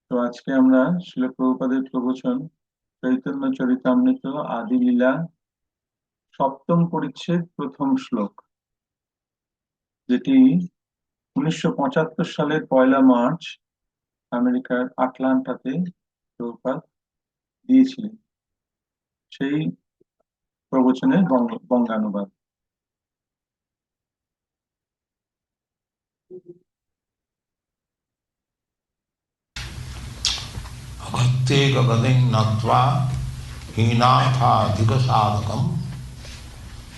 তো আজকে আমরা শিল প্রভুপাদের প্রবচন চৈতন্য চরিতামৃত আদি লীলা সপ্তম পরিচ্ছেদ প্রথম শ্লোক, যেটি 1975 সালের 1 মার্চ আমেরিকার আটলান্টাতে প্রভুপাদ দিয়েছিলেন। সেই প্রবচনের বঙ্গানুবাদ। भक्ते गगने नत्वा हीनाथाधिक साधकम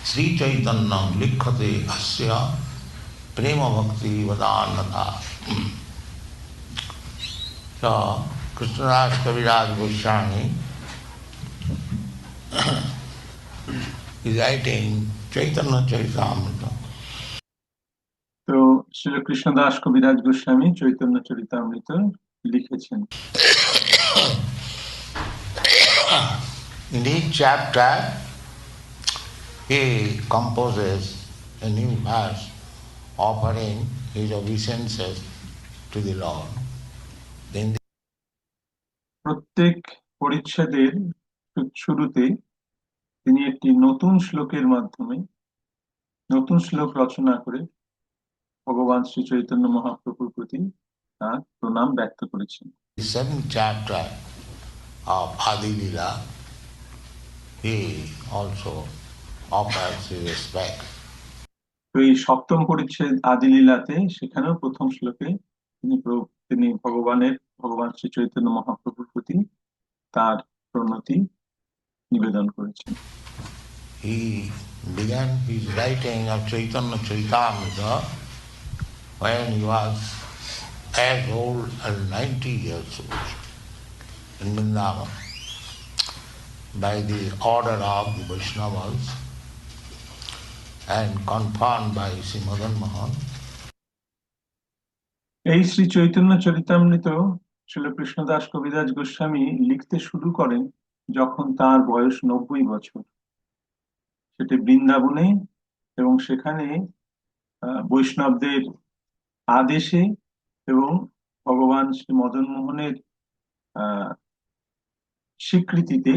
श्री चैतन्यम लिखते अस्य प्रेम भक्ति वदान्नता। So Krishnadas Kaviraj Goswami is writing Chaitanya Charitamrita. তো শ্রী কৃষ্ণদাস কবিরাজ গোস্বামী চৈতন্য চরিতামৃত লিখেছেন। In each chapter, he composes a new verse offering his obeisances to the Lord. Then প্রত্যেক পরিচ্ছেদের শুরুতে তিনি একটি নতুন শ্লোকের মাধ্যমে নতুন শ্লোক রচনা করে ভগবান শ্রী চৈতন্য মহাপ্রভুর প্রতি তার প্রণাম ব্যক্ত করেছেন। the 7th chapter of Adi Lila, he also offers his respect. তো এই সপ্তম পরিচ্ছেদ আদি লীলাতে সেখানেও প্রথম শ্লোকে তিনি ভগবান শ্রী চৈতন্য মহাপ্রভুর প্রতি তার প্রণতি নিবেদন করেছেন। He began his writing of Chaitanya Charitamrita when he was as old as 90 years old in Vrindavan by the order of the Vaishnavas and confirmed by Sri Madan Mohan. এই শ্রী চৈতন্য চরিতামৃত শ্রীল কৃষ্ণদাস কবিরাজ গোস্বামী লিখতে শুরু করেন যখন তার বয়স 90 বছর। সেটি বৃন্দাবনে এবং সেখানে বৈষ্ণবদের আদেশে এবং ভগবান শ্রী মদন মোহনের স্বীকৃতিতে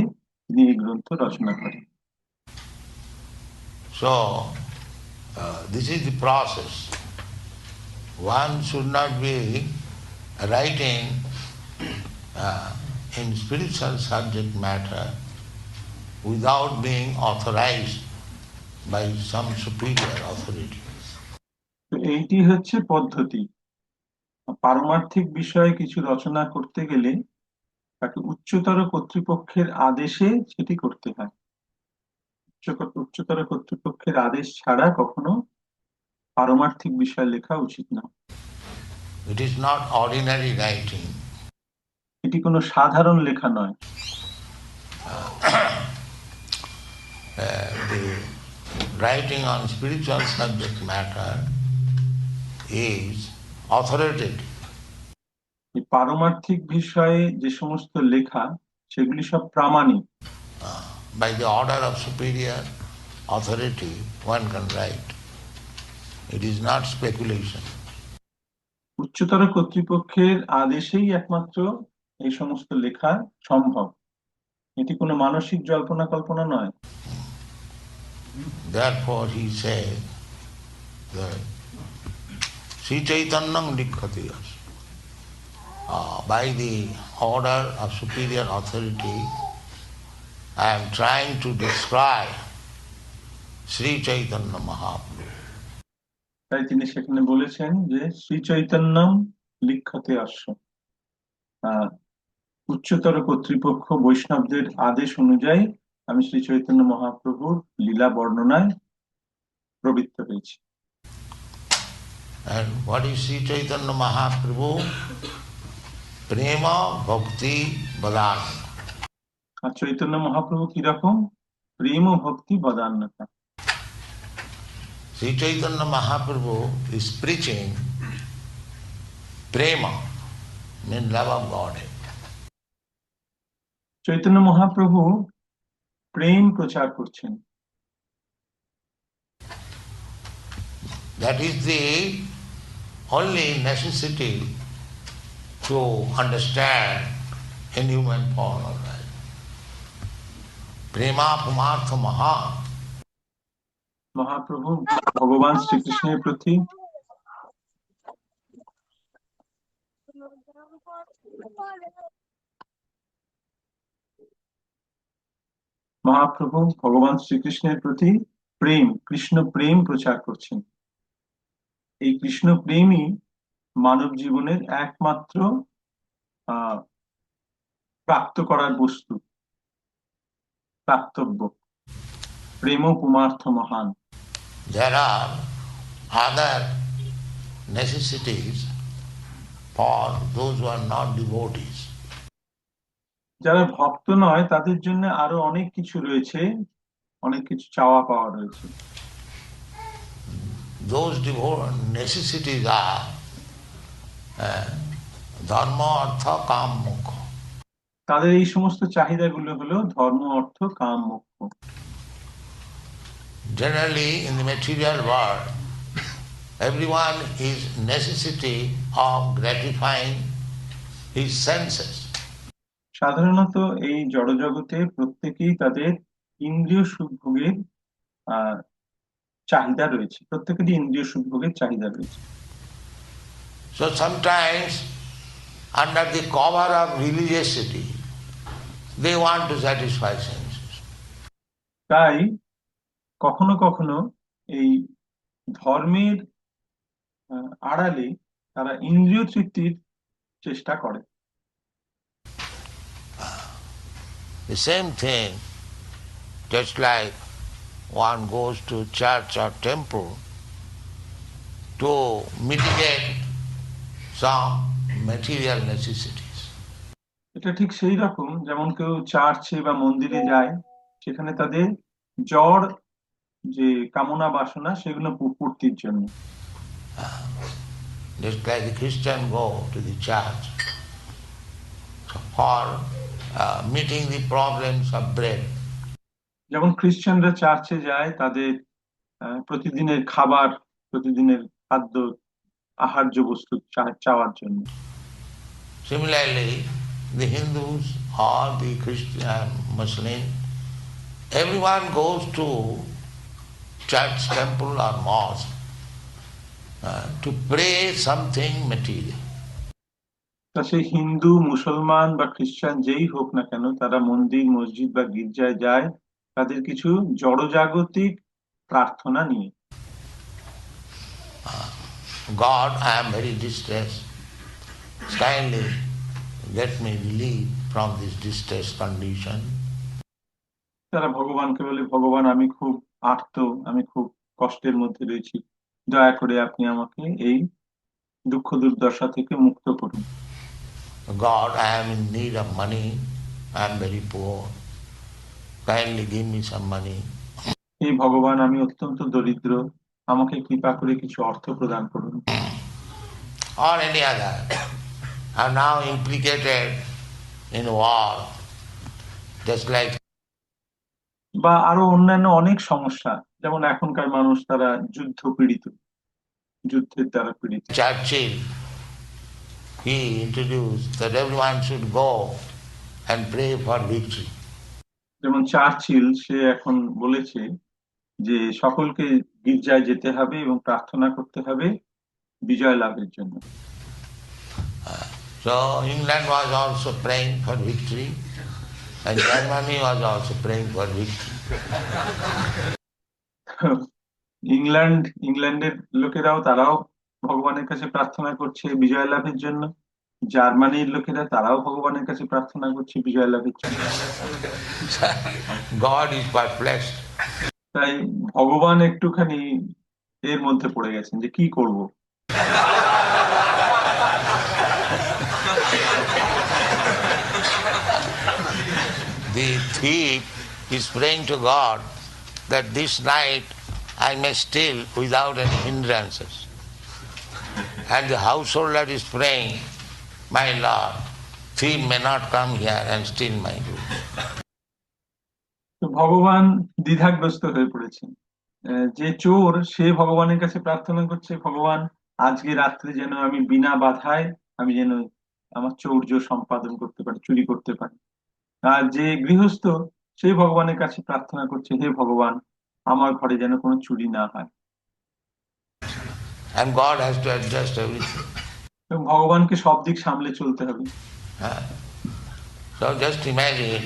তিনি এই গ্রন্থ রচনা করেন। So, this is the process. One should not be writing in spiritual subject matter without being authorized by some superior authority. তো এইটি হচ্ছে পদ্ধতি। পারমার্থিক বিষয়ে কিছু রচনা করতে গেলে তাকে উচ্চতর কর্তৃপক্ষের আদেশে সেটি করতে হয়। উচ্চতর কর্তৃপক্ষের আদেশ ছাড়া কখনো পারমার্থিক বিষয় লেখা উচিত না। It is not ordinary writing. এটি কোনো সাধারণ লেখা নয়। The writing on spiritual subject matter is authoritative. এই পারমার্থিক বিষয়ে যে সমস্ত লেখা সেগুলি সব প্রামাণিক। By the order of superior authority one can write. It is not speculation. উচ্চতর কর্তৃপক্ষের আদেশেই একমাত্র এই সমস্ত লেখা সম্ভব। এটি কোনো মানসিক জল্পনা কল্পনা নয়। Therefore he says that Sri Chaitanyam Likhati As. By the order of superior authority, I am trying to describe Sri Chaitanya Mahaprabhu. তাই তিনি সেখানে বলেছেন যে শ্রী চৈতন্যম লিখ্যতে আস্য। উচ্চতর কর্তৃপক্ষ বৈষ্ণবদের আদেশ অনুযায়ী আমি শ্রী চৈতন্য মহাপ্রভুর লীলা বর্ণনায় প্রবৃত্ত হয়েছি। And what is Sri Chaitanya Mahaprabhu? Prema Bhakti Vadana. আর চৈতন্য মহাপ্রভু কিরকম? প্রেম ও ভক্তি বদান্যতা। Sri Chaitanya Mahaprabhu is preaching prema, means love of God. Chaitanya Mahaprabhu প্রেম প্রচার করছেন। That is the only necessity to understand in human form of life. Prema pumartha maha. Mahaprabhu ভগবান শ্রীকৃষ্ণের প্রতি মহাপ্রভু ভগবান শ্রীকৃষ্ণের প্রতি প্রেম, কৃষ্ণ প্রেম প্রচার করছেন। এই কৃষ্ণ প্রেমই মানব জীবনের একমাত্র প্রাপ্ত করার বস্তু, প্রাপ্তব্য। প্রেম পুমার্থ মহান। There are other necessities for those who are not devotees. যারা ভক্ত নয় তাদের জন্য আরো অনেক কিছু রয়েছে, অনেক কিছু চাওয়া পাওয়া রয়েছে। Those necessities are dharma, artha, kam, moksha. তাদের এই সমস্ত চাহিদাগুলো হলো ধর্ম, অর্থ, কাম, মোক্ষ। Generally in the material world, everyone is necessity of gratifying his senses. সাধারণত এই জড়জগতে প্রত্যেকেই তাদের ইন্দ্রিয় সুখভোগের চাহিদা রয়েছে, প্রত্যেকেরই ইন্দ্রিয় সুখভোগের চাহিদা রয়েছে। So sometimes under the cover of religiosity, they want to satisfy senses. তাই কখনো কখনো এই ধর্মের আড়ালে তারা ইন্দ্রিয় তৃপ্তির চেষ্টা করে। The same thing, just like one goes to church or temple to mitigate some material necessities. এটা ঠিক সেই রকম যেমন কেউ চার্চে বা মন্দিরে যায়, সেখানে তাদের জড় যে কামনা বাসনা সেগুলো পূর্তির জন্য। Just like the Christian go to the church for meeting the problems of bread. যেমন খ্রিস্টানরা চার্চে যায় তাদের প্রতিদিনের খাবার, প্রতিদিনের খাদ্য, আহার্য বস্তু চাওয়ার জন্য। Similarly, the Hindus or the Christian, Muslim, everyone goes to church, temple or mosque to pray something material. তা সেই হিন্দু, মুসলমান বা খ্রিস্টান যেই হোক না কেন, তারা মন্দির, মসজিদ বা গির্জায় যায় তাদের কিছু জড়জাগতিক প্রার্থনা নিয়ে। God, I am very distressed. Kindly get me relief from this distress condition. তারা ভগবানকে বলে, ভগবান আমি খুব আর্ত, আমি খুব কষ্টের মধ্যে রয়েছি, দয়া করে আপনি আমাকে এই দুঃখ দুর্দশা থেকে মুক্ত করুন। God, I am in need of money. I am very poor. Kindly give me some money. এই ভগবান আমি অত্যন্ত দরিদ্র, আমাকে কৃপা করে কিছু অর্থ প্রদান করুন। Or any other are now implicated in war, just like বা আরো অন্যান্য অনেক সমস্যা, যেমন এখনকার মানুষ তারা যুদ্ধ পীড়িত, যুদ্ধের দ্বারা পীড়িত। Churchill, he introduced that everyone should go and pray for victory. যেমন চার্চিল, সে এখন বলেছে যে সকলকে গির্জায় যেতে হবে এবং প্রার্থনা করতে হবে বিজয় লাভের জন্য। So England was also praying for victory and Germany was also praying for victory. ইংল্যান্ডের লোকেরাও, তারাও ভগবানের কাছে প্রার্থনা করছে বিজয় লাভের জন্য। জার্মানির লোকেরা, তারাও ভগবানের কাছে প্রার্থনা করছে বিজয় লাভের জন্য। God is perplexed. তাই ভগবান একটুখানি এর মধ্যে পড়ে গেছেন যে কি করব। The thief is praying to God that this night I may steal without any hindrances. And the householder is praying, my Lord, thief may not come here and steal my goods. তো ভগবান দ্বিধাগ্রস্ত হয়ে পড়েছেন। যে চোর, সে ভগবানের কাছে প্রার্থনা করছে, ভগবান আজকে রাত্রে যেন আমি বিনা বাধায় আমি যেন আমার চৌর্য সম্পাদন করতে পারি, চুরি করতে পারি। আর যে গৃহস্থ, সেই ভগবানের কাছে প্রার্থনা করছে, হে ভগবান, আমার ঘরে যেন কোনো চুরি না হয়। And God has to adjust everything. এবং ভগবানকে সব দিক সামলে চলতে হবে। Huh? So just imagine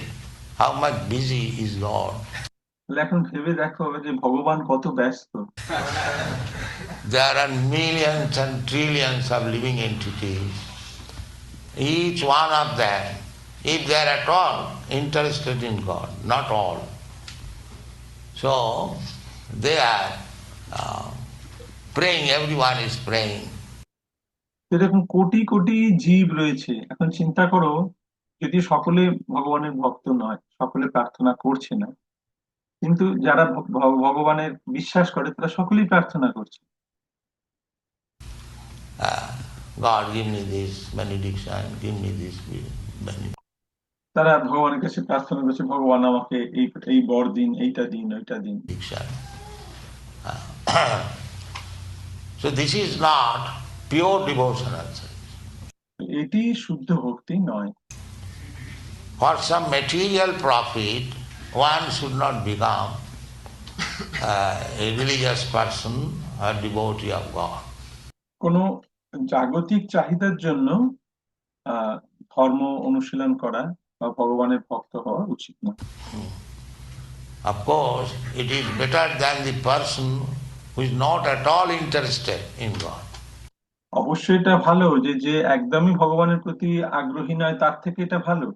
how much busy is Lord. তাহলে এখন ভেবে দেখো যে ভগবান কত ব্যস্ত। There are millions and trillions of living entities. Each one of them, if they are at all interested in God, not all, so they are praying, everyone is praying. এরকম কোটি কোটি জীব রয়েছে, এখন চিন্তা করো, যদি সকলে ভগবানের ভক্ত নয়, সকলে প্রার্থনা করছে না, কিন্তু যারা ভগবানের বিশ্বাস করে তারা সকলেই প্রার্থনা করছে। God, give me this benediction, give me this benediction. তারা ভগবানের কাছে প্রার্থনা করছে, ভগবান আমাকে এই এই বর দিন, এইটা দিন, ওইটা দিন। So this is not pure devotional service. এটি শুদ্ধ ভক্তি নয়। For some material profit, one should not become a religious person or devotee of God. কোনো জাগতিক চাহিদার জন্য ধর্ম অনুশীলন করা বা ভগবানের ভক্ত হওয়া উচিত নয়। Of course, it is better than the person who is not at all interested in God. অবশ্যই এটা ভালো যে যে একদমই ভগবানের প্রতি আগ্রহী নয়, তার থেকে এটা ভালো।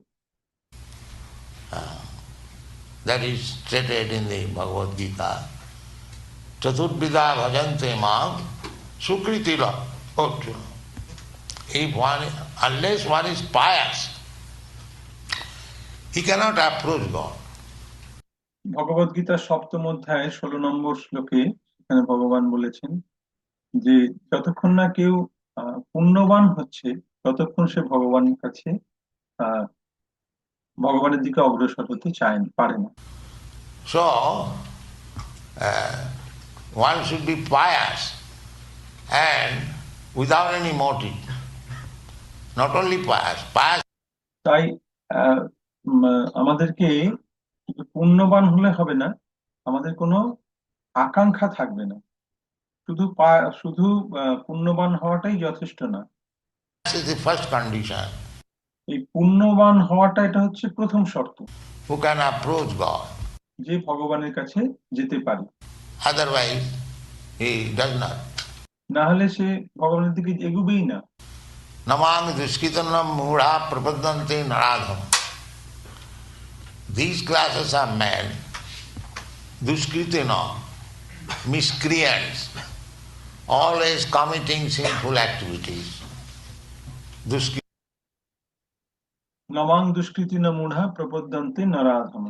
That is stated in the Bhagavad Gita. Chaturvida bhajante mam sukritila. If one, unless one is pious, he cannot approach God. ভগবদ গীতার ৭ম অধ্যায় ১৬ নম্বর শ্লোকে এখানে ভগবান বলেছেন যে যতক্ষণ না কেউ পুণ্যবান হচ্ছে, ততক্ষণ সে ভগবানের কাছে আহ ভগবানের দিকে অগ্রসর হতে পারে না। So, one should be pious and without any motive. Not only pious, pious. তাই আমাদেরকে পুণ্যবান হলে হবে না, আমাদের কোনো আকাঙ্ক্ষা থাকবে না, শুধু শুধু পুণ্যবান হওয়াটাই যথেষ্ট না। This is the first condition. এই পুণ্যবান হওয়াটা এটা হচ্ছে প্রথম শর্ত, Who can approach God. যে ভগবানের কাছে যেতে পারে। Otherwise, he does not. না হলে সে ভগবানের দিকে এগুবেই না। Namang duskitanam mudha prapadante naradham. These classes of men, duskritina, miscreants, always committing sinful activities. নমাং দুষ্কৃতি ন মূঢ়া প্রপদ্যন্তে নরাধম।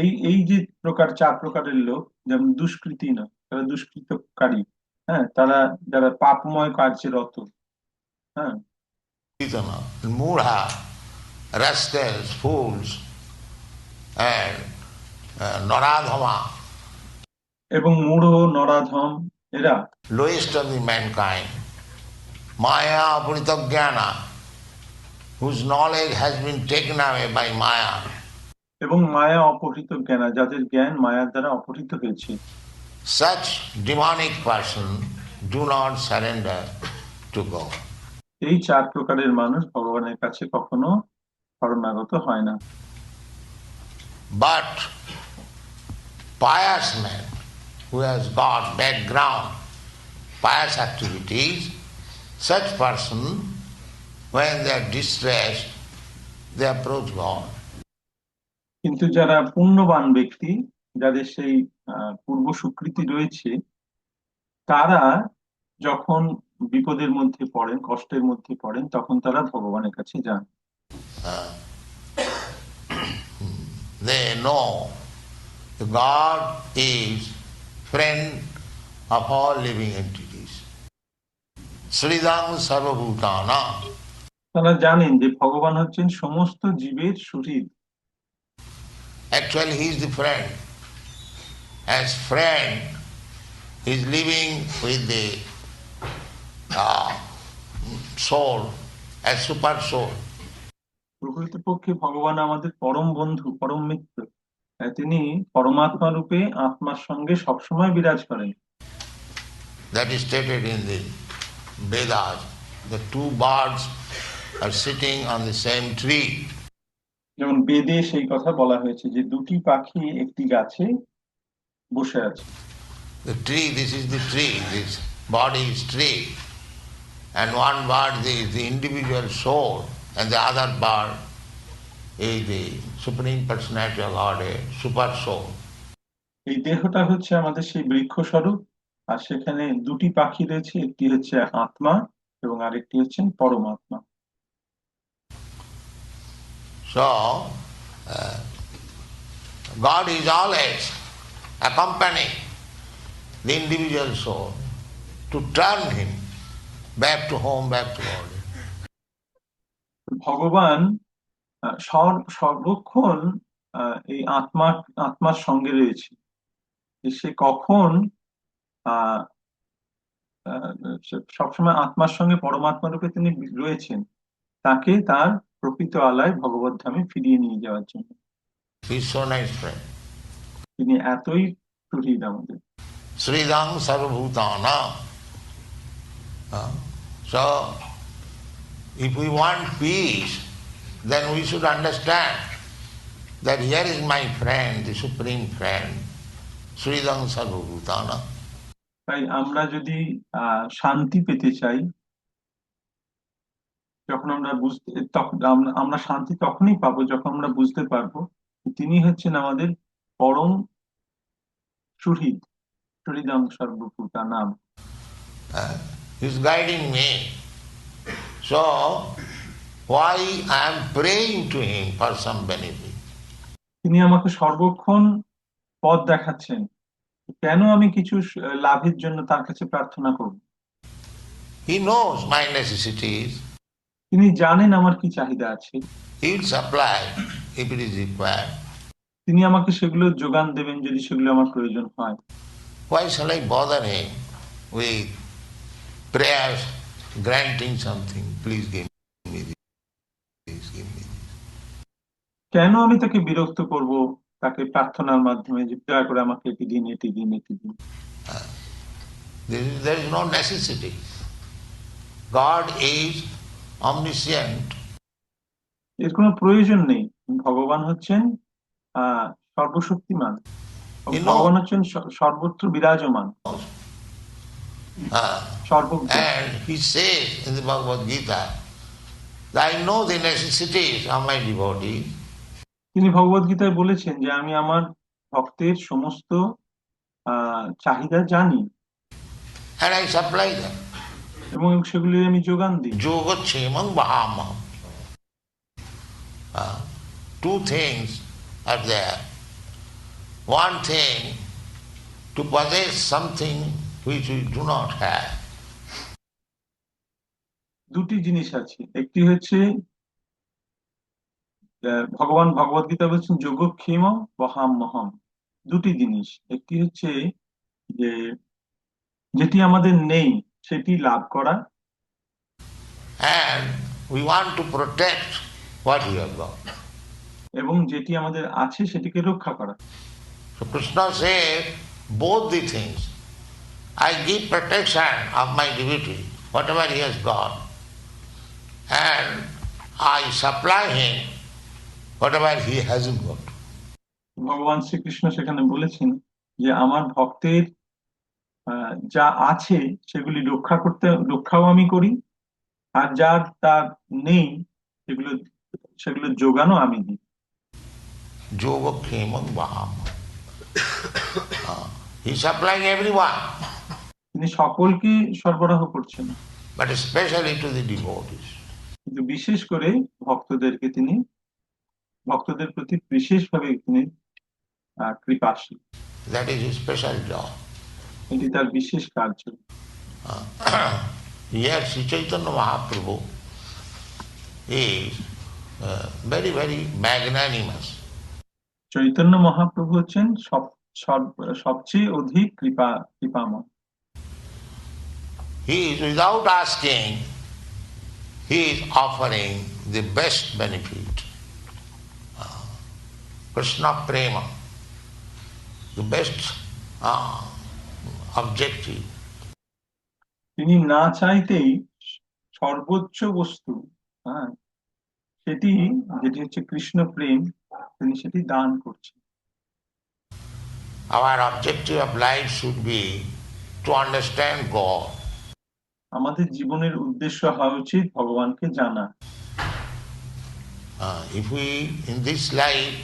এই এই যে প্রকার ৪ প্রকারের লোক, যেমন দুষ্কৃতি না, তারা দুষ্কৃতকারী, হ্যাঁ, তারা যারা পাপময় কার্যে রত, হ্যাঁ, Mudha, rascals, fools, and Naradhama, এবং মূঢ়, নরাধম, এরা lowest of the mankind, Maya Apuritagyana, whose knowledge has been taken away by Maya. এবং মায়া অপহৃত জ্ঞানা, যাদের জ্ঞান মায়ার দ্বারা অপহৃত হয়েছে। Such demonic person do not surrender to God. এই ৪ প্রকারের মানুষ ভগবানের কাছে কখনো শরণাগত হয় না। But pious man who has got background, pious activities, such person, when they are distressed, they approach God. কিন্তু যারা পুণ্যবান ব্যক্তি, যাদের সেই পূর্ব সুকৃতি রয়েছে, তারা যখন বিপদের মধ্যে পড়েন, কষ্টের মধ্যে পড়েন, তখন তারা ভগবানের কাছে যান। They know God is friend of all living entities. Sridham sarvabhutana. তারা জানেন যে ভগবান হচ্ছেন সমস্ত জীবের সুহৃদ। Actually, he is the friend. As friend, he is living with the uh, soul, a super soul. প্রকৃতপক্ষে ভগবান আমাদের পরম বন্ধু, পরম মিত্র। তিনি পরমাত্মা রূপে আত্মার সঙ্গে সবসময় বিরাজ করেন। That is stated in the Vedas. The two birds are sitting on the same tree. যেমন বেদে সেই কথা বলা হয়েছে যে দুটি পাখি একটি গাছে বসে আছে। The tree, this is the tree, this body is tree. And one bird is the individual soul, and the other bird is the Supreme Personality of Godhead, super soul. এই দেহটা হচ্ছে আমাদের সেই বৃক্ষ স্বরূপ, আর সেখানে দুটি পাখি রয়েছে, একটি হচ্ছে আত্মা এবং আরেকটি হচ্ছেন পরমাত্মা। So, God is always accompanying the individual soul to turn him back to home, back to God. ভগবান সর্বক্ষণ এই আত্মার সঙ্গে রয়েছে। সে কখন আহ আহ, সবসময় আত্মার সঙ্গে পরমাত্মা রূপে তিনি রয়েছেন, তাকে তার প্রকৃত আলায় ভগবত ধামে ফিরিয়ে নিয়ে যাওয়ার জন্য। He's so nice friend. তিনি এতই সুহৃদ আমাদের। Sridham Sarvabhutana. So, if we want peace, then we should understand that here is my friend, the supreme friend, Sridham Sarvabhutana. তাই আমরা যদি শান্তি পেতে চাই, যখন আমরা বুঝতে তখন আমরা শান্তি তখনই পাবো যখন আমরা বুঝতে পারবো তিনি হচ্ছেন আমাদের পরম সুহৃদ, সুহৃদং সর্বভূতানাম। He's guiding me. So, why I am praying to him for some benefit? তিনি আমাকে সর্বক্ষণ পথ দেখাচ্ছেন, কেন আমি কিছু লাভের জন্য তার কাছে প্রার্থনা করব? He knows my necessities. তিনি জানেন আমার কি চাহিদা আছে। He will supply if it is required. তিনি আমাকে সেগুলো যোগান দেবেন যদি সেগুলো আমার প্রয়োজন হয়। Why shall I bother him with prayers, granting something? Please give me this, please give me this. কেন আমি তাকে বিরক্ত করব তাকে প্রার্থনার মাধ্যমে যে দয়া করে আমাকে এটি দিন, এটি দিন, এটি দিন? There is no necessity. God is omniscient. এর কোনো প্রয়োজন নেই। ভগবান হচ্ছেন সর্বশক্তিমান, ভগবান হচ্ছেন সর্বত্র বিরাজমান, সর্বজ্ঞ। And he says in the Bhagavad Gita, I know the necessities of my devotees. তিনি ভগবত গীতায় বলেছেন যে আমি আমার ভক্তের সমস্ত চাহিদা জানি, And I supply them. এবং সেগুলি আমি যোগান দিই। Yogacheman Bahamam. Two things are there. One thing, to possess something which we do not have. দুটি জিনিস আছে, একটি হচ্ছে ভগবান ভগবত গীতা বলছেন যোগক্ষেম বহাম্যহম। দুটি জিনিস, একটি হচ্ছে যে যেটি আমাদের নেই সেটি লাভ করা, And we want to protect what we have got. এবং যেটি আমাদের আছে সেটিকে রক্ষা করা। So Krishna says both the things. I give protection of my devotee, whatever he has got, and I supply him whatever he hasn't got. ভগবান শ্রীকৃষ্ণ সেখানে বলেছেন যে আমার ভক্তের যা আছে সেগুলি রক্ষাও আমি করি, আর যার তার নেই সেগুলো যোগানও আমি দিই। Yogaksheman Vaham. He is supplying everyone, তিনি সকলকে সরবরাহ করছেন, but especially to the devotees. কিন্তু বিশেষ করে ভক্তদের প্রতি বিশেষভাবে তিনি কৃপাশীল। That is his special job. এটি তার বিশেষ কার্য। Here Sri Chaitanya Mahaprabhu is very, very magnanimous. Chaitanya Mahaprabhu হচ্ছেন সবচেয়ে অধিক কৃপাময়। he is without asking, he is offering the best benefit. Krishna Prema, the best objective. তিনি না চাইতেই সর্বোচ্চ বস্তু, হ্যাঁ, সেটি যেটি হচ্ছে কৃষ্ণ প্রেম, তিনি সেটি দান করছেন। Our objective of life should be to understand God. আমাদের জীবনের উদ্দেশ্য হওয়া উচিত ভগবানকে জানা। If we, in this life,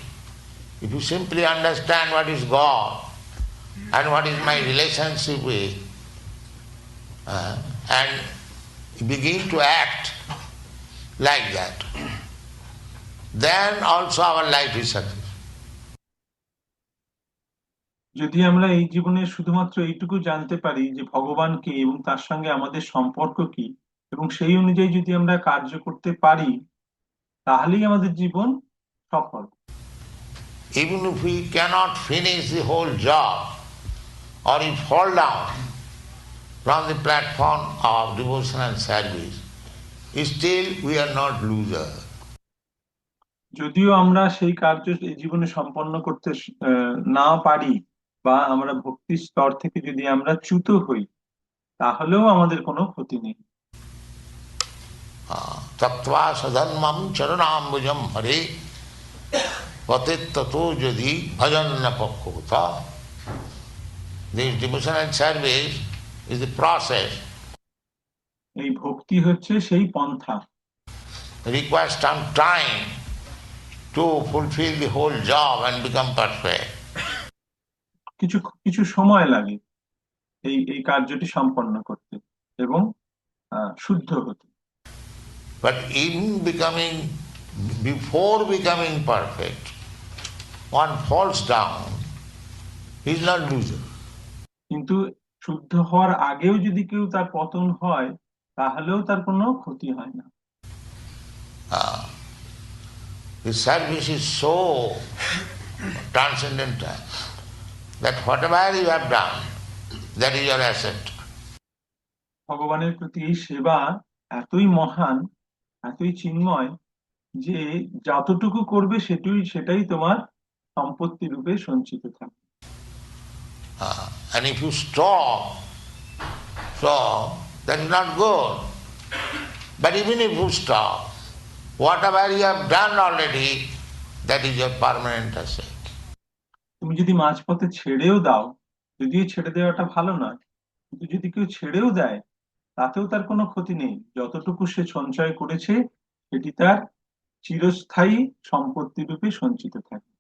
if you simply understand what is God and what is my relationship with, and begin to act like that, then also our life is successful. যদি আমরা এই জীবনে শুধুমাত্র এইটুকু জানতে পারি যে ভগবান কে এবং তার সঙ্গে আমাদের সম্পর্ক কি, এবং সেই অনুযায়ী যদি আমরা কার্য করতে পারি, তাহলেই আমাদের জীবন সফল। Even if we cannot finish the whole job, or if fall down from the platform of devotional service, still we are not loser. যদিও আমরা সেই কার্য এই জীবনে সম্পন্ন করতে না পারি, বা আমরা ভক্তির স্তর থেকে যদি আমরা চ্যুত হই, তাহলেও আমাদের কোনো ক্ষতি নেই। তত্ত্বা সধর্মম চরণাম্বুজম হরে পতিত্ততো যদি ভজন ন পক্ষভূত। This devotional service is the process. এই ভক্তি হচ্ছে সেই পন্থা। Requires some time to fulfill the whole job and become perfect. কিছু কিছু সময় লাগে এই এই কার্যটি সম্পন্ন করতে এবং শুদ্ধ হতে। But before becoming perfect, one falls down, he is not loser. কিন্তু শুদ্ধ হওয়ার আগেও যদি কেউ তার পতন হয়, তাহলেও তার কোনো ক্ষতি হয় না। The service is so transcendental that whatever you have done, that is your asset. ভগবানের প্রতি এই সেবা এতই মহান, এতই চিন্ময় যে যতটুকু করবে সেটাই তোমার সম্পত্তি রূপে সঞ্চিত থাকবে। And if you stop, so that is not good. But even if you stop, whatever you have done already, that is your permanent asset. তুমি যদি মাঝপথে ছেড়েও দাও, যদিও ছেড়ে দেওয়াটা ভালো নয়, কিন্তু যদি কেউ ছেড়েও দেয়, তাতেও তার কোনো ক্ষতি নেই। যতটুকু সে সঞ্চয় করেছে সেটি তার চিরস্থায়ী সম্পত্তি রূপে সঞ্চিত থাকে।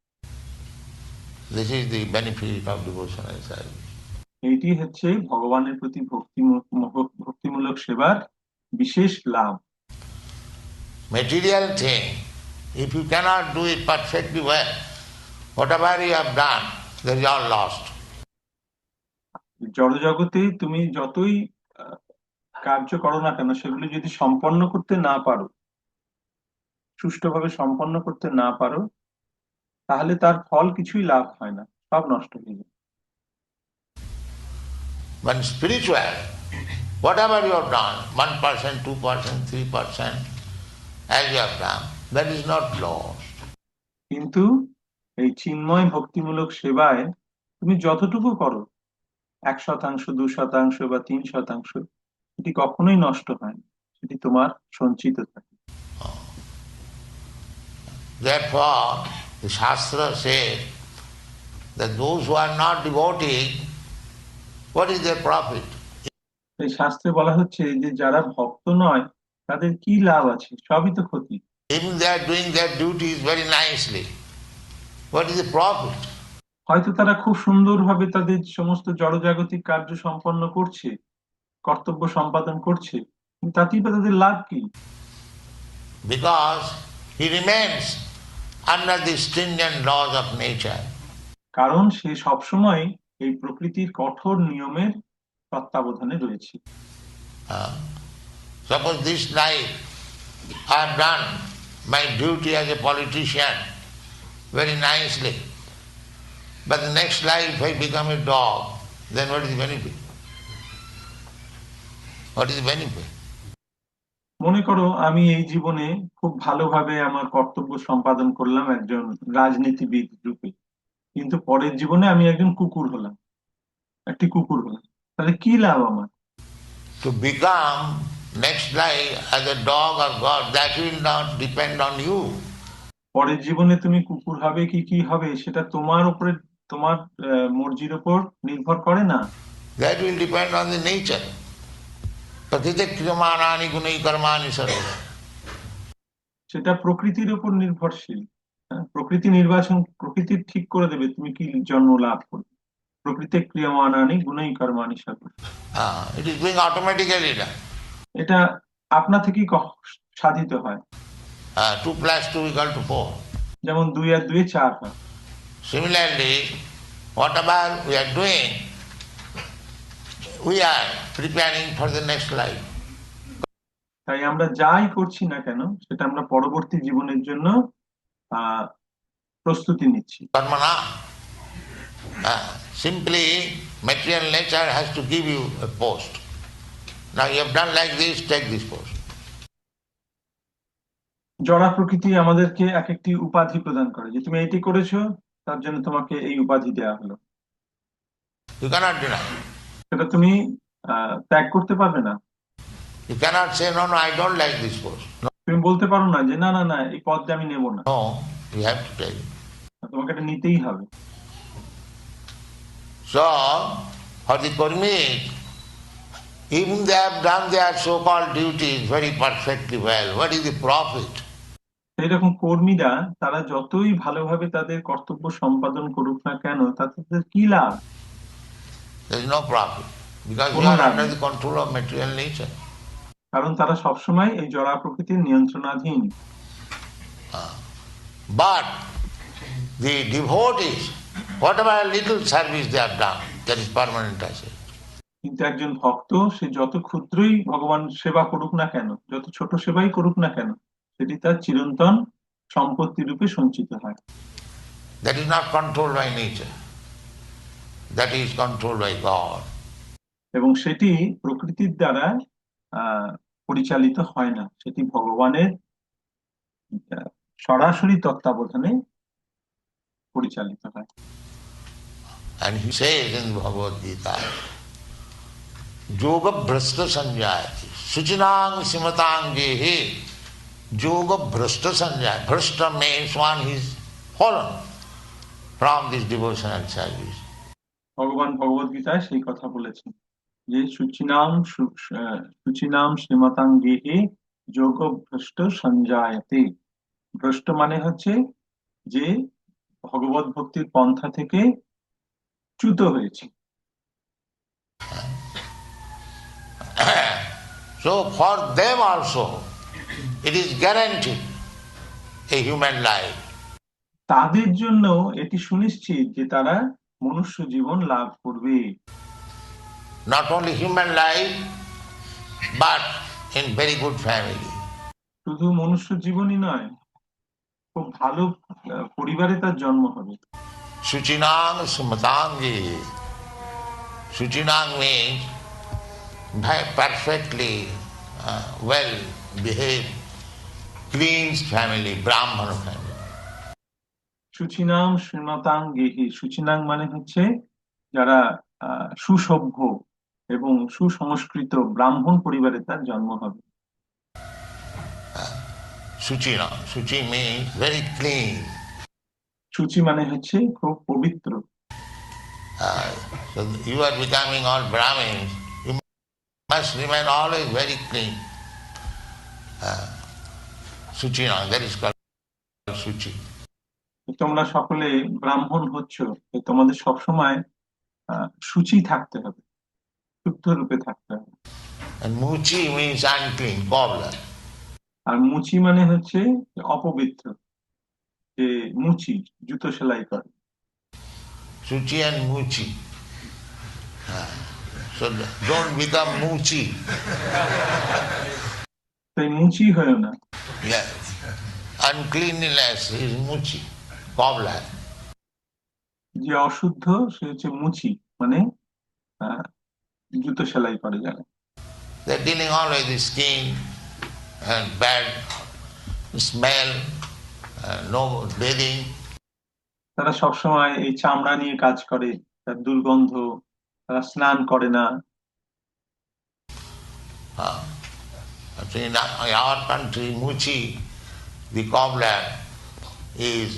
This is the benefit of devotional service. এইটি হচ্ছে ভগবানের প্রতি ভক্তিমূলক সেবার বিশেষ লাভ। Material thing, if you cannot do it perfectly well, whatever you have done, that is all lost. জড়জগতে তুমি যতই কার্য করো না কেন, সেগুলি যদি সম্পন্ন করতে না পারো, সুষ্ঠুভাবে সম্পন্ন করতে না পারো, তাহলে তার ফল কিছুই লাভ হয় না, সব নষ্ট হয়ে যায়। But spiritual, whatever you have done, 1%, 2%, 3%, as you have done, that is not lost. কিন্তু এই চিন্ময় ভক্তিমূলক সেবায় তুমি যতটুকু করো, 1%, 2% বা 3%, এটি কখনোই নষ্ট হয় না, সেটি তোমার সঞ্চিত থাকে। Therefore, the Shastra says that those who are not devotees, what is their profit? এই শাস্ত্রে বলা হচ্ছে যে যারা ভক্ত নয় তাদের কি লাভ আছে, সবই তো ক্ষতি। Even they are doing their duties very nicely, what is the profit? হয়তো তারা খুব সুন্দরভাবে তাদের সমস্ত জড়জাগতিক কার্য সম্পন্ন করছে, কর্তব্য সম্পাদন করছে, কিন্তু তাতেই বা তাদের লাভ কি? Because he remains under the stringent laws of nature. কারণ সে সবসময় এই প্রকৃতির কঠোর নিয়মের তত্ত্বাবধানে রয়েছে। Suppose this life I have done my duty as a politician very nicely, but the next life I become a dog, then what is the benefit? What is the benefit? মনে করো আমি এই জীবনে খুব ভালোভাবে আমার কর্তব্য সম্পাদন করলাম একজন রাজনীতিবিদ রূপে, কিন্তু পরের জীবনে আমি একজন কুকুর হলাম, একটি কুকুর হলাম, তাহলে কি লাভ আমার? To become next life as a dog or God, that will not depend on you. পরের জীবনে তুমি কুকুর হবে কি কি হবে সেটা তোমার উপরে, তোমার মর্জির উপর নির্ভর করে না। That will depend on the nature. Patite kriyamanani gunai karmani sarva. সেটা প্রকৃতির উপর নির্ভরশীল। হ্যাঁ, প্রকৃতি নির্বাচন, প্রকৃতি ঠিক করে দেবে তুমি কি জন্ম লাভ করবে। প্রকৃতি ক্রিয়মাণানি গুণই কর্মাণি সাগর। It is being automatically done. এটা আপনা থেকেই সাধিত হয়। 2 plus 2 equal to 4. যেমন 2 আর 2 4 হয়। Similarly, whatever we are doing, we are preparing for the next life. তাই আমরা যাই করছি না কেন সেটা আমরা পরবর্তী জীবনের জন্য আহ প্রস্তুতি নিচ্ছি। Karmana. Simply, material nature has to give you a post. Now you have done like this, take this post. জড়া প্রকৃতি আমাদেরকে এক একটি উপাধি প্রদান করে, যে তুমি এইটি করেছো তার জন্য তোমাকে এই উপাধি দেওয়া হলো। You cannot deny. সেটা তুমি ত্যাগ করতে পারবে না। You cannot say, no, no, I don't like this post. No, তুমি বলতে পারো না যে না না না এই পদটা আমি নেব না। no, you have to take it. তোমাকে এটা নিতেই হবে। So, for the karmis, even they have done their so-called duties very perfectly well, what is the profit? এইরকম কর্মীরা তারা যতই ভালোভাবে তাদের কর্তব্য সম্পাদন করুক না কেন তাতে তাদের কি লাভ? There is no profit, because you কোনো are লাভ under নেই। the control of material nature. কারণ তারা সবসময় এই জড়া প্রকৃতির নিয়ন্ত্রণাধীন। But the devotees, whatever little service they have done, that is permanent asset. কিন্তু একজন ভক্ত সে যত ক্ষুদ্রই ভগবান সেবা করুক না কেন, যত ছোট সেবাই করুক না কেন, সেটি তার চিরন্তন সম্পত্তি রূপে সঞ্চিত হয়। That is not controlled by nature. That is controlled by God. এবং সেটি প্রকৃতির দ্বারা পরিচালিত হয় না, সেটি ভগবানের সরাসরি তত্ত্বাবধানে পরিচালিত হয়। And he says in Bhagavad Gita, Yoga Bhrashta Sanjayati, Suchinang Simatang Jehe, Yoga Bhrashta Sanjayati. Bhrashta means one who is fallen from this devotional service. ভগবান ভগবদ গীতায় সেই কথা বলেছেন যে শুচিনাম শ্রীমতাং গেহে যোগ ভ্রষ্ট সঞ্জায়তে। ভ্রষ্ট মানে হচ্ছে যে ভগবত ভক্তির পন্থা থেকে চ্যুত হয়েছে। So for them also, it is guaranteed a human life. তাদের জন্য এটি সুনিশ্চিত যে তারা মনুষ্য জীবন লাভ করবে। Not only human life, but in very good family. শুধু মনুষ্য জীবনই নয়, খুব ভালো পরিবারে তার জন্ম হবে। Suchinang Simatang Jehe. Suchinang means perfectly well behaved, clean family, Brahmana family. সুচিনাম শ্রীমতাং গেহি, সুচিনাং মানে হচ্ছে যারা সুসভ্য এবং সুসংস্কৃত ব্রাহ্মণ পরিবারে তার জন্ম হবে। Suchina. Suchi means very clean. সূচি মানে হচ্ছে খুব পবিত্র। So you are becoming all Brahmins, you must remain always very clean. Suchina, that is called Suchi. তোমরা সকলে ব্রাহ্মণ হচ্ছ, তোমাদের সবসময় সূচি থাকতে হবে, শুদ্ধ রূপে থাকতে হবে। And Muchi means unclean, cobbler. আর মুচি মানে হচ্ছে অপবিত্র, যে মুচি জুতো সেলাই করে। Suchi and Muchi. So don't become Muchi. তাই মুচি হয়েও না। Yes. Uncleanliness is Muchi, cobbler. যে অশুদ্ধ সে হচ্ছে মুচি, মানে জুতো সেলাই করে যারা। They're dealing always with skin and bad smell, no bathing. তারা সবসময় এই চামড়া নিয়ে কাজ করে, তার দুর্গন্ধ, তারা স্নান করে না। In our country, Muchi, the cobbler, is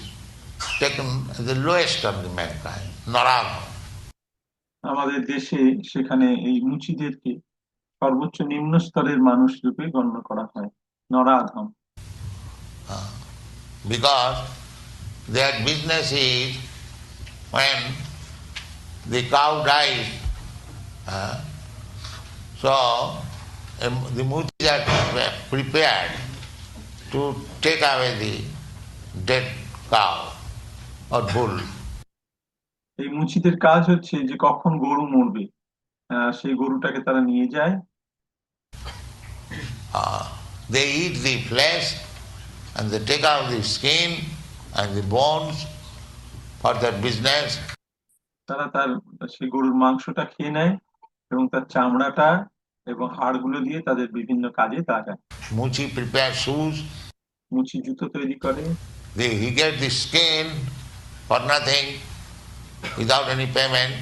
taken as the lowest of the mankind, Narada. আমাদের দেশে সেখানে এই মুচিদেরকে সর্বোচ্চ নিম্ন স্তরের মানুষ রূপে গণ্য করা হয়, নরাধম। Because their business is when the cow dies, so the mutis are prepared to take away the dead cow or bull. এই মুচিদের কাজ হচ্ছে যে কখন গরু মরবে, সেই গরুটাকে তারা নিয়ে যায়। They eat the flesh and they take out the skin and the bones for their business. তারা সেই গরুর মাংসটা খেয়ে নেয় এবং তার চামড়াটা এবং হাড়গুলো দিয়ে তাদের বিভিন্ন কাজে লাগায়। Muchi prepare shoes. মুচি জুতো তৈরি করে। He gets the skin for nothing, without any payment.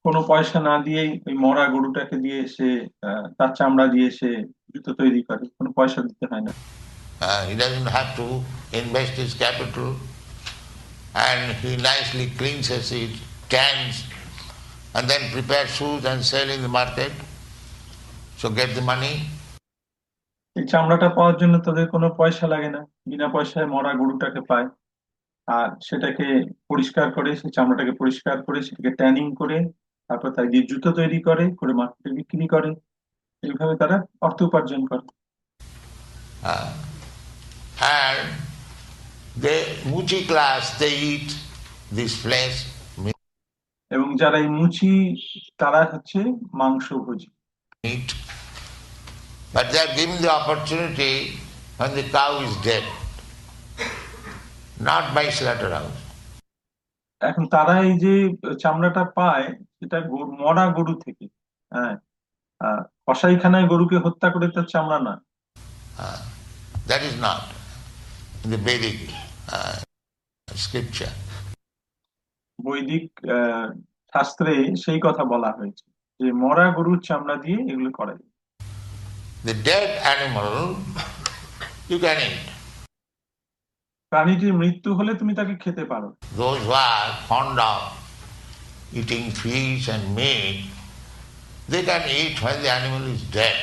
কোনো পয়সা না দিয়েই ওই মরা গরুটাকে দিয়ে সে তার চামড়া দিয়ে সে জুতো তৈরি করে, কোনো পয়সা দিতে হয় না। He doesn't have to invest his capital, and he nicely cleanses it, tans, and then prepares shoes and sell in the market. So get the money. এই চামড়াটা পাওয়ার জন্য তাদের কোনো পয়সা লাগে না, বিনা পয়সায় মরা গরুটাকে পায়, আর সেটাকে পরিষ্কার করে, সেই চামড়াটাকে পরিষ্কার করে সেটাকে ট্যানিং করে তারপর তাই দিয়ে জুতো তৈরি করে মার্কেটে বিক্রি করে। এইভাবে তারা অর্থ উপার্জন করে। And the Muchi class, they eat this flesh. এবং যারা এই মুচি তারা হচ্ছে মাংস ভোজী। Meat. But they are given the opportunity when the cow is dead, not by slaughterhouse. এখন তারা এই যে চামড়াটা পায় সেটা মরা গরু থেকে, হ্যাঁ, কসাইখানায় গরুকে হত্যা করে তার চামড়া না। That is not in the Vedic scripture. বৈদিক শাস্ত্রে সেই কথা বলা হয়েছে যে মরা গরুর চামড়া দিয়ে এগুলো করা যায়। The dead animal you can eat. প্রাণীটির মৃত্যু হলে তুমি তাকে খেতে পারো। Those who are fond of eating fish and meat, they can eat when the animal is dead.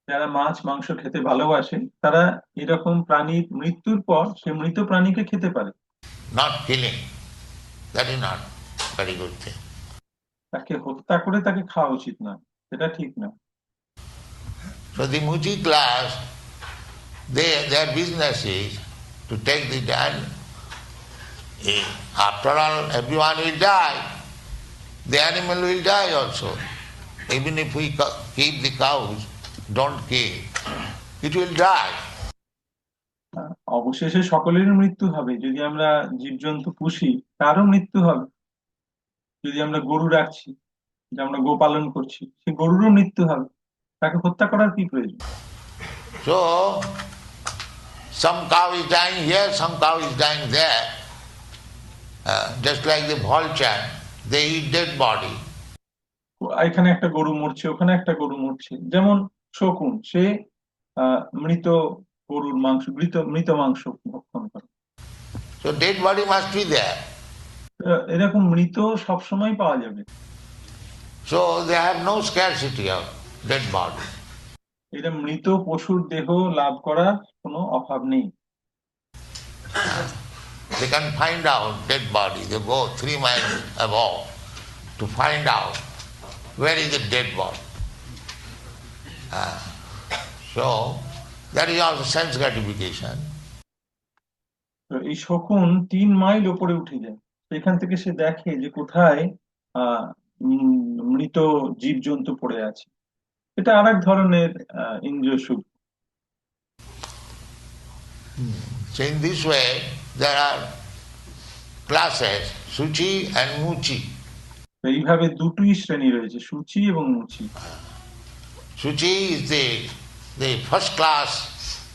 যারা মাছ মাংস খেতে ভালোবাসে তারা এরকম প্রাণীর মৃত্যুর পর সে মৃত প্রাণীকে খেতে পারে। Not killing. That is not very good thing. তাকে হত্যা করে তাকে খাওয়া উচিত না, এটা ঠিক না। So the Muchi class, their business is to take the dead. After all, everyone will die. The animal will die also. Even if we keep the cows, don't kill, it will die. অবশেষে সকলেরই মৃত্যু হবে। যদি আমরা জীবজন্তু পুষি তারও মৃত্যু হবে। যদি আমরা গরু রাখছি, যে আমরা গো পালন করছি, সে গরুরও মৃত্যু হবে। তাকে হত্যা করার কি প্রয়োজন? So, some cow is dying here, some cow is dying there. Just like the vulture, they eat dead body. এখানে একটা গরু মরছে, ওখানে একটা গরু মরছে। যেমন শকুন, সে মৃত গরুর মাংস, মৃত মাংস ভক্ষণ করে। So dead body must be there. এরকম মৃত সবসময় পাওয়া যাবে। So they have no scarcity of dead body. এটা মৃত পশুর দেহ লাভ করার কোনো অভাব নেই। They can find out dead body. They go 3 miles above to find out where is the dead body. So that is also sense gratification. এই শকুন 3 মাইল উপরে উঠে যায়, সেখান থেকে সে দেখে যে কোথায় মৃত জীবজন্তু পড়ে আছে। এটা আরেক ধরনের ইন্দ্রিয় সুখ। So in this way there are classes, Suchi and Muchi. এইভাবে দুটোই শ্রেণী রয়েছে, সূচি এবং মুচি। Shuchi is the first class,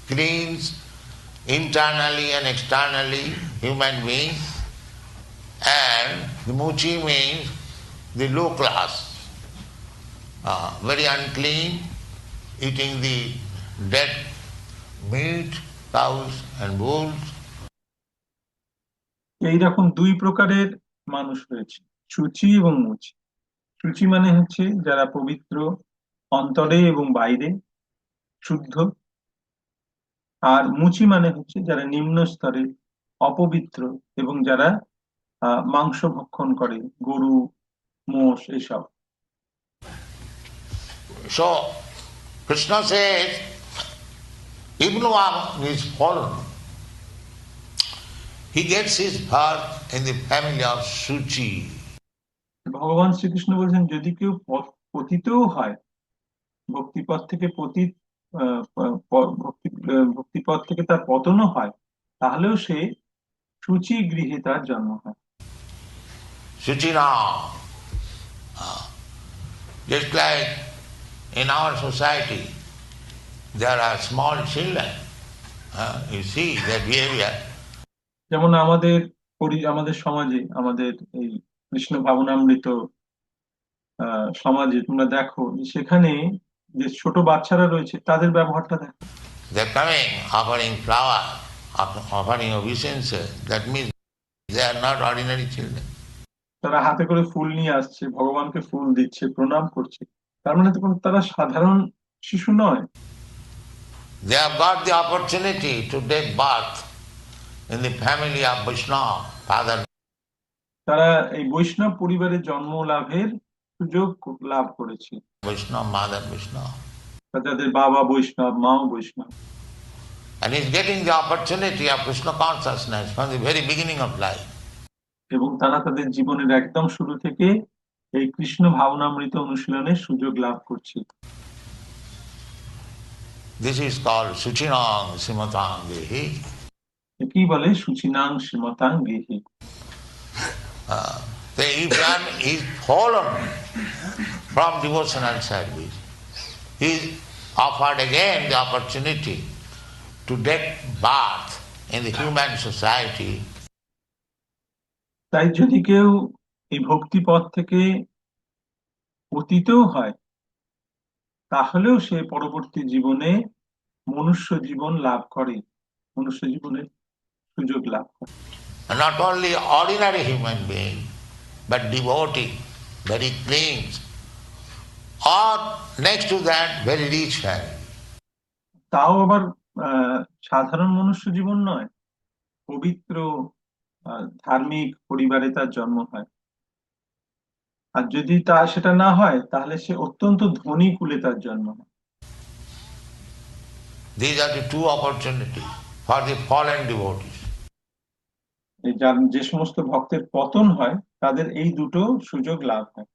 cleans internally and externally human being, and the Muchi means the low class, very unclean, eating the dead meat, cows and bulls. এইরকম দুই প্রকারের মানুষ রয়েছে, শুচি এবং মুচি। শুচি মানে হচ্ছে যারা পবিত্র অন্তরে এবং বাইরে, শুদ্ধ। আর মুচি মানে হচ্ছে যারা নিম্ন স্তরে, অপবিত্র, এবং যারা মাংস ভক্ষণ করে, গরু, মোষ এসব। So Krishna says, even one is fallen, he gets his birth in the family of Suchi. ভগবান শ্রীকৃষ্ণ বলছেন যদি কেউ পতিতও হয়, ভক্তিপথ থেকে পতিত, ভক্তিপথ থেকে তার পতনও হয়, তাহলেও সে শুচি গৃহে তার জন্ম হয়। Suchina. Just like in our society, there are small children. You see their behavior. যেমন আমাদের আমাদের সমাজে, আমাদের এই কৃষ্ণ ভাবনামৃত সমাজে তোমরা দেখো সেখানে যে ছোট বাচ্চারা রয়েছে তাদের ব্যবহারটা দেখো। They're coming, offering flower, offering obeisances. That means they are not ordinary children. তারা হাতে করে ফুল নিয়ে আসছে, ভগবানকে ফুল দিচ্ছে, প্রণাম করছে, তার মানে তো তারা সাধারণ শিশু নয়। They have got the opportunity to take birth in the family of Vaishnava, father. তারা এই বৈষ্ণব পরিবারে জন্ম লাভের সুযোগ লাভ করেছে। Vaishnava, mother Vaishnava. যাদের বাবা বৈষ্ণব, মাও বৈষ্ণব। And he's getting the opportunity of Krishna consciousness from the very beginning of life. এবং তারা তাদের জীবনের একদম শুরু থেকে এই কৃষ্ণ ভাবনামৃত অনুশীলনের সুযোগ লাভ করছে। This is called Suchinang Simatang Gehi. কি বলে সুচিনাং শ্রীমতাং গেহি। If one is fallen from devotional service, he is offered again the opportunity to take birth in the human society. তাই যদি কেউ এই ভক্তি পথ থেকে পতিতও হয়, তাহলেও সে পরবর্তী জীবনে মনুষ্য জীবন লাভ করে, মনুষ্য জীবনের সুযোগ লাভ করে। Not only ordinary human being, but devotee, very clean, or next to that, very rich family. তাও আবার সাধারণ মনুষ্য জীবন নয়, পবিত্র ধার্মিক পরিবারে তার জন্ম হয়। আর যদি সেটা না হয়, তাহলে সে অত্যন্ত ধনী কুলে তার জন্ম হয়। These are the two opportunities for the fallen devotees. যে সমস্ত ভক্তের পতন হয় তাদের এই দুটো সুযোগ লাভ হয়।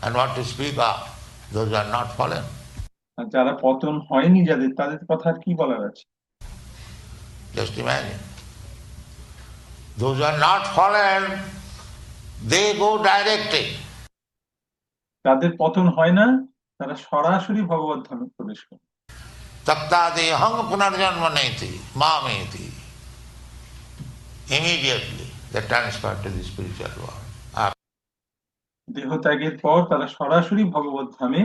And what to speak of those who are not fallen? আর যারা পতন হয়নি, তাদের কথা আর কি বলার আছে? Just imagine. Those who are not fallen, they go directly. যাদের পতন হয় না, তারা সরাসরি ভগবত ধামে প্রবেশ করে। Taktade hang punarjanma naiti, mameti. Immediately they transfer to the spiritual world. দেহ ত্যাগের পর তারা সরাসরি ভগবত ধামে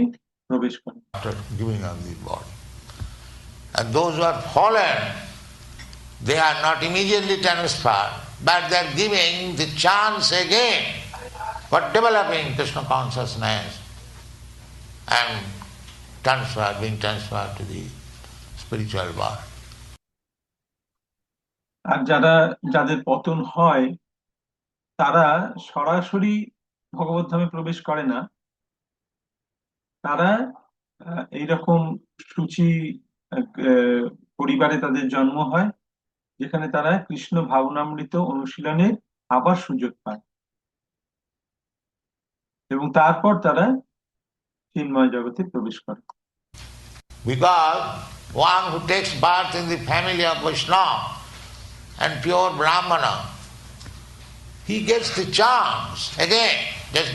প্রবেশ করে। After giving up the body. And those who are fallen, they are not immediately transferred, but they are giving the chance again for developing Krishna consciousness and being transferred to the spiritual world. আর যাদের পতন হয়, তারা সরাসরি ভগবত ধামে প্রবেশ করে না, তারা এইরকম শুচি পরিবারে তাদের জন্ম হয়, যেখানে তারা কৃষ্ণ ভাবনামৃত অনুশীলনের আবার সুযোগ পায়, এবং তারপর তারা চিন্ময় জগতে প্রবেশ করে। Because one who takes birth in the family of Vaishnava and pure Brahmana, he gets the chance again. Just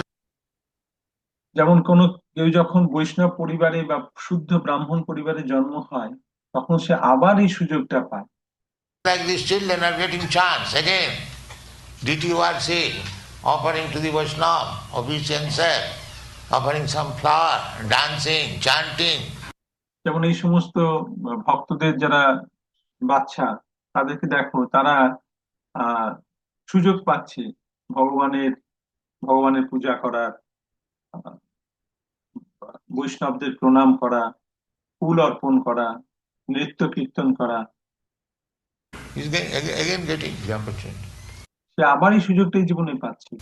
যেমন কোনো কেউ যখন বৈষ্ণব পরিবারে বা শুদ্ধ ব্রাহ্মণ পরিবারে জন্ম হয়, তখন সে আবার এই সুযোগটা পায়। Like these children are getting chance again. Did you are saying, offering to the Vaishnava, obeisance, offering some flower, dancing, chanting. যেমন এই সমস্ত ভক্তদের যারা বাচ্চা, তাদেরকে দেখো, তারা আহ সুযোগ পাচ্ছে ভগবানের ভগবানের পূজা করার, আহ, বৈষ্ণবদের প্রণাম করা, ফুল অর্পণ করা, নৃত্য কীর্তন করা। He's again getting the opportunity. সে আবার এই সুযোগটাই জীবনে পাচ্ছে।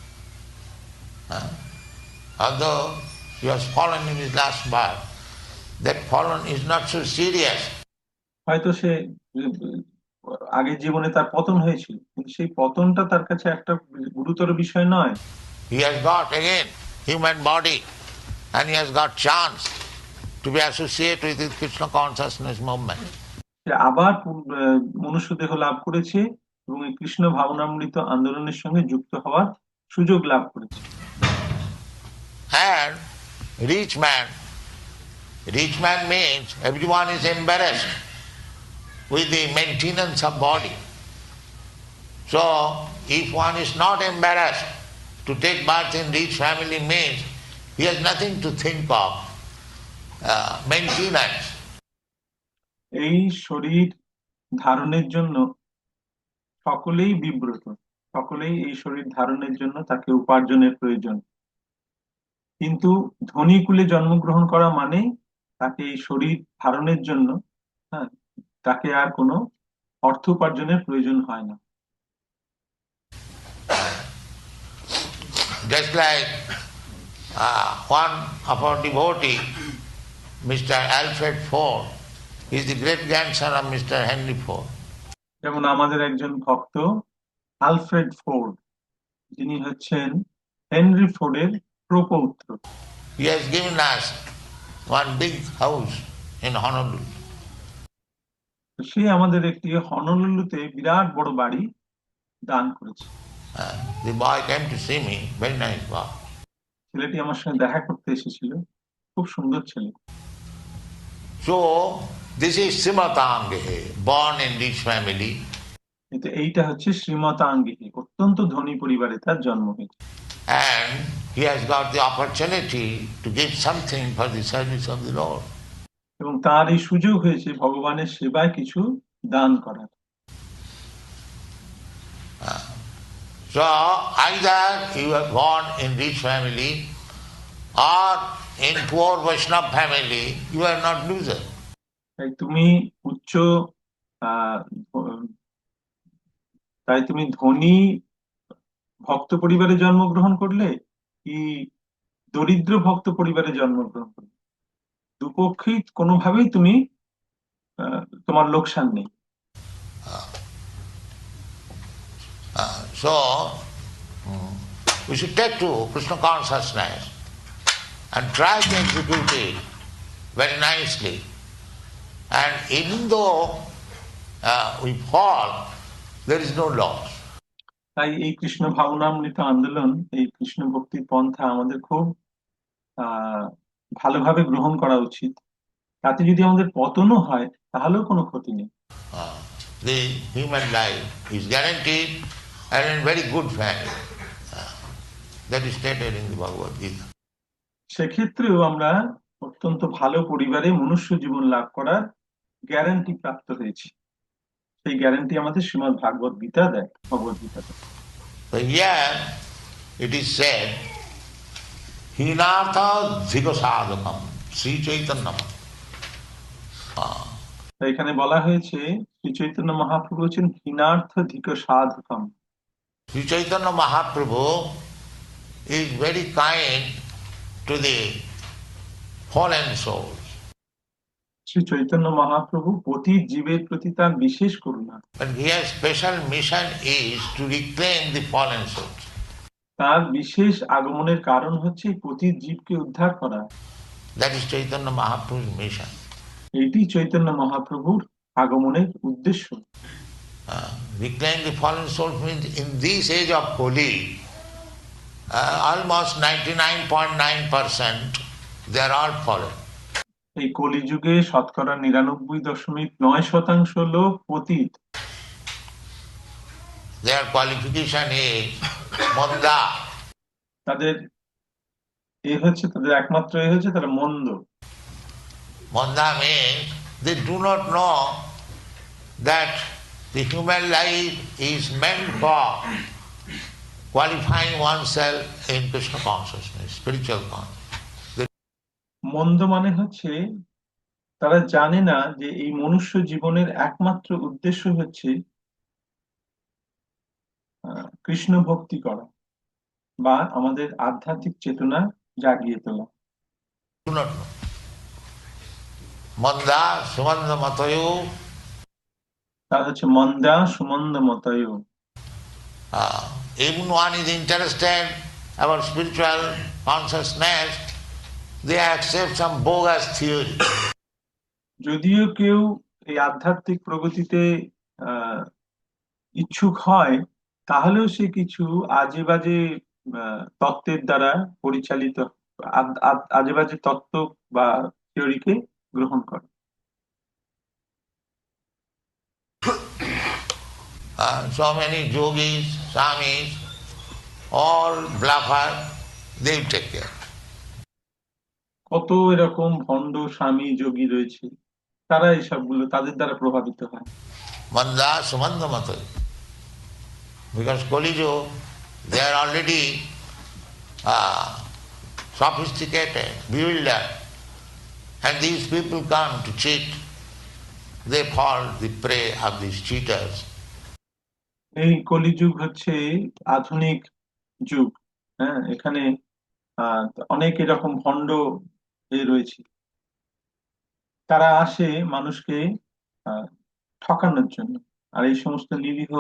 Although he was fallen in his last birth, that fallen is not so serious. হয়তো সে আগের জীবনে তার পতন হয়েছিল, কিন্তু সেই পতনটা তার কাছে একটা গুরুতর বিষয় নয়। He has got again human body and he has got chance to be associated with the Krishna consciousness movement. সে আবার মনুষ্য দেহ লাভ করেছে এবং এই কৃষ্ণ ভাবনামৃত আন্দোলনের সঙ্গে যুক্ত হওয়ার সুযোগ লাভ করেছে। And rich man means everyone is embarrassed with the maintenance of body. So if one is not embarrassed to take birth in rich family means he has nothing to think of maintenance. এই শরীর ধারণের জন্য সকলেই বিব্রত, সকলেই এই শরীর ধারণের জন্য তাকে উপার্জনের প্রয়োজন। কিন্তু ধনী কুলে জন্মগ্রহণ করা মানে তাকে এই শরীর ধারণের জন্য, হ্যাঁ, তাকে আর কোনো অর্থ উপার্জনের প্রয়োজন হয় না। Just like one of our devotee, Mr. Alfred Ford, is the great grandson of Mr. Henry Ford. যেমন আমাদের একজন ভক্ত আলফ্রেড ফোর্ড, যিনি হচ্ছেন হেনরি ফোর্ডের প্রপৌত্র। He has given us one big house in Honolulu. সে আমাদের একটি হনলুলুতে বিরাট বড় বাড়ি দান করেছে। The boy came to see me, very nice boy. ছেলেটি আমার সঙ্গে দেখা করতে এসেছিল, খুব সুন্দর ছেলে। So this is Srimatange, born in rich family. কিন্তু এইটা হচ্ছে শ্রীমতাঙ্গিনী, অত্যন্ত ধনী পরিবারে তার জন্ম হয়েছে। And he has got the opportunity to give something for the service of the Lord. এবং তার এই সুযোগ হয়েছে ভগবানের সেবায় কিছু দান করার। So either you are born in rich family or in poor Vaishnava family, you are not loser. তাই তুমি উচ্চ আহ তাই তুমি ধনী ভক্ত পরিবারে জন্মগ্রহণ করলে কি দরিদ্র ভক্ত পরিবারে জন্মগ্রহণ করলে, দুপক্ষেই কোনোভাবেই তুমি তোমার লোকসান নেই। So we should take to Krishna consciousness and try to execute it very nicely. And even though we fall, there is no loss. তাই এই কৃষ্ণ ভাবনামৃত আন্দোলন, এই কৃষ্ণ ভক্তির পন্থা আমাদের খুব ভালোভাবে গ্রহণ করা উচিত। তাতে যদি আমাদের পতনও হয় তাহলেও কোনো ক্ষতি নেই। The human life is guaranteed and in very good family. That is stated in the Bhagavad Gita. সেক্ষেত্রেও আমরা অত্যন্ত ভালো পরিবারে মনুষ্য জীবন লাভ করার গ্যারান্টি প্রাপ্ত হয়েছি। সেই গ্যারান্টি আমাদের শ্রীমদ্ ভাগবত গীতা দেয়, ভগবত গীতা দেয়। So here it is said, Hinartha Dhigosadakam, Sri Chaitanya. এখানে বলা হয়েছে শ্রী চৈতন্য মহাপ্রভু হচ্ছেন হীনার্থ ধিক সাধকম। Sri Chaitanya Mahaprabhu is very kind to the fallen souls. Shri Chaitanya Mahaprabhu প্রতি জীবের প্রতি তার বিশেষ করুণা। But his special mission is to reclaim the fallen souls. তার বিশেষ আগমনের কারণ হচ্ছে প্রতি জীবকে উদ্ধার করা। That is Chaitanya Mahaprabhu's mission. এটি চৈতন্য মহাপ্রভুর আগমনের উদ্দেশ্য। Reclaim the fallen souls means in this age of Kali, almost 99.9%, they are all fallen. এই কলিযুগে শতকরা 99.9% লোক পতিত। Their qualification is manda. তাদের তাদের একমাত্র তারা মন্দ। Manda means they do not know that the human life is meant for qualifying oneself in Krishna consciousness, spiritual consciousness. মন্দ মানে তারা জানে না যে এই মনুষ্য জীবনের একমাত্র উদ্দেশ্য কৃষ্ণ ভক্তি করা বা আমাদের আধ্যাত্মিক চেতনা জাগিয়ে তোলা। Do not know. Manda, sumanda matayo. তারা মন্দা সুমন্দ মতয়। Even one is interested about spiritual consciousness, they accept some bogus theory. যদিও কেউ এই আধ্যাত্মিক প্রগতিতে ইচ্ছুক হয়, তাহলেও সে কিছু আজে বাজে তত্ত্বের দ্বারা পরিচালিত আজে বাজে তত্ত্ব বা থিওরিকে গ্রহণ করে। So many yogis, swamis, all bluffer, they take care. কত এরকম ভণ্ড স্বামী যোগী রয়েছে, তারা এইসবগুলো তাদের দ্বারা প্রভাবিত হয়। Manda sumanda matayo. Because Kali Yuga, they are already sophisticated, bewildered, and these people come to cheat. They fall the prey of these cheaters. এই কলিযুগ আধুনিক যুগ। হ্যাঁ, এখানে অনেক এরকম ভণ্ড রয়েছে, তারা আসে মানুষকে ঠকানোর জন্য, আর এই সমস্ত নিরীহ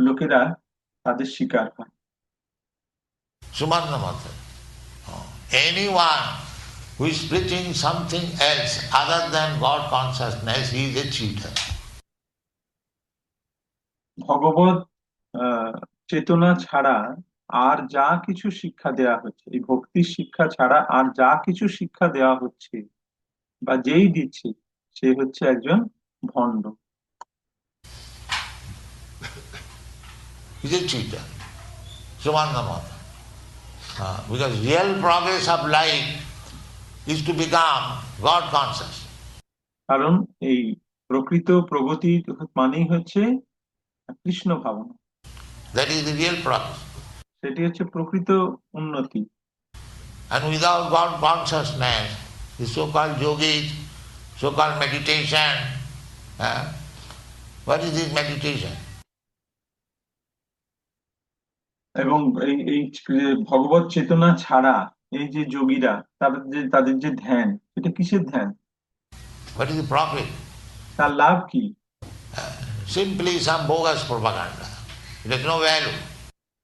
লোকেরা তাদের শিকার হয়। Sumanda matayo. Anyone who is preaching something else other than God consciousness, he is a cheater. ভগবত চেতনা ছাড়া আর যা কিছু শিক্ষা দেয়া হচ্ছে, এই ভক্তির শিক্ষা ছাড়া আর যা কিছু শিক্ষা দেওয়া হচ্ছে বা যেই দিচ্ছে, সে একজন ভণ্ড। He is a cheater. Sumanda matayo. Because real progress of life is to become God conscious. কারণ এই প্রকৃত প্রগতি মানেই কৃষ্ণ ভাবনা। That is the real progress. সেটি প্রকৃত উন্নতি। And without God consciousness, the so-called yogis, so-called meditation, what is this meditation? এবং এই ভগবত চেতনা ছাড়া এই যে যোগীরা, তাদের যে ধ্যান, এটা কিসের ধ্যান? What is the profit? তার লাভ কি? Simply some bogus propaganda. It has no value.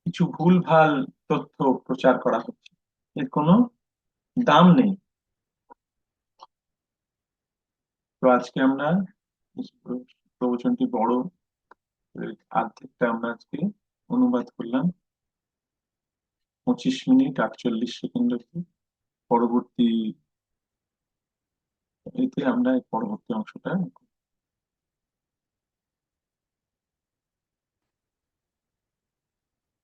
কিছু ভুলভাল তথ্য প্রচার করা হচ্ছে, এর কোনো দাম নেই। তো আজকে আমরা প্রবচনটি বড়, অর্ধেকটা আমরা আজকে অনুবাদ করলাম 25 মিনিট 48 সেকেন্ড অবধি। পরবর্তী এতে আমরা পরবর্তী অংশটা